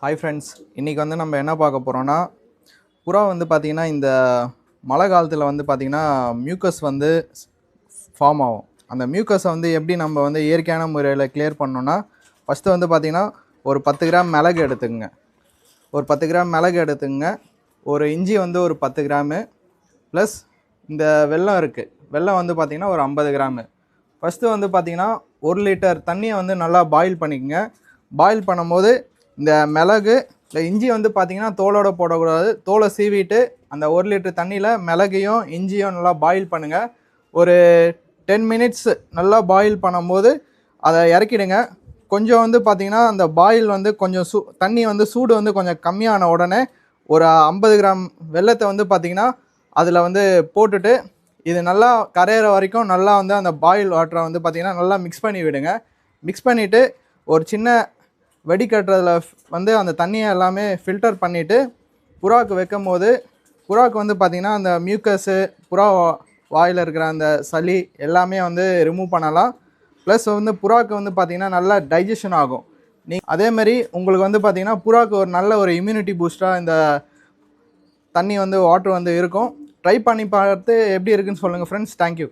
Hi friends, இன்றைக்கி வந்து நம்ம என்ன பார்க்க போகிறோன்னா, புறா வந்து பார்த்திங்கன்னா இந்த மழை காலத்தில் வந்து பார்த்திங்கன்னா மியூக்கஸ் வந்து ஃபார்ம் ஆகும். அந்த மியூக்கஸை வந்து எப்படி நம்ம வந்து இயற்கையான முறையில் கிளியர் பண்ணோன்னா, ஃபஸ்ட்டு வந்து பார்த்திங்கன்னா ஒரு 10 கிராம் மிளகு எடுத்துக்கங்க. ஒரு 10 கிராம் மிளகு எடுத்துக்கங்க. ஒரு இஞ்சி வந்து ஒரு 10 கிராமு ப்ளஸ் இந்த வெல்லம் இருக்குது. வெல்லம் வந்து பார்த்திங்கன்னா ஒரு 50 கிராமு. ஃபஸ்ட்டு வந்து பார்த்திங்கன்னா 1 லிட்டர் தண்ணியை வந்து நல்லா பாயில் பண்ணிக்கங்க. பாயில் பண்ணும்போது இந்த மிளகு இல்லை இஞ்சி வந்து பார்த்திங்கன்னா தோலோடு போடக்கூடாது. தோலை சீவிட்டு அந்த 1 லிட்டர் தண்ணியில் மிளகையும் இஞ்சியும் நல்லா பாயில் பண்ணுங்கள். ஒரு 10 மினிட்ஸ் நல்லா பாயில் பண்ணும்போது அதை இறக்கிடுங்க. கொஞ்சம் வந்து பார்த்திங்கன்னா அந்த பாயில் வந்து கொஞ்சம் தண்ணி வந்து சூடு வந்து கொஞ்சம் கம்மியான உடனே ஒரு 50 கிராம் வெல்லத்தை வந்து பார்த்திங்கன்னா அதில் வந்து போட்டுட்டு இது நல்லா கரையிற வரைக்கும் நல்லா வந்து அந்த பாயில் வாட்டரை வந்து பார்த்திங்கன்னா நல்லா மிக்ஸ் பண்ணி விடுங்க. மிக்ஸ் பண்ணிவிட்டு ஒரு சின்ன வெடிக்கட்டுறதில் வந்து அந்த தண்ணியை எல்லாமே ஃபில்டர் பண்ணிவிட்டு புறாவுக்கு வைக்கும் போது புறாவுக்கு வந்து பார்த்திங்கன்னா அந்த மியூக்கஸு புறா வாயில் இருக்கிற அந்த சளி எல்லாமே வந்து ரிமூவ் பண்ணலாம். ப்ளஸ் வந்து புறாவுக்கு வந்து பார்த்திங்கன்னா நல்லா டைஜஷன் ஆகும். அதேமாதிரி உங்களுக்கு வந்து பார்த்திங்கன்னா புறாவுக்கு ஒரு நல்ல ஒரு இம்யூனிட்டி பூஸ்டாக இந்த தண்ணி வந்து வாட்டர் வந்து இருக்கும். ட்ரை பண்ணி பார்த்து எப்படி இருக்குன்னு சொல்லுங்கள் ஃப்ரெண்ட்ஸ். தேங்க்யூ.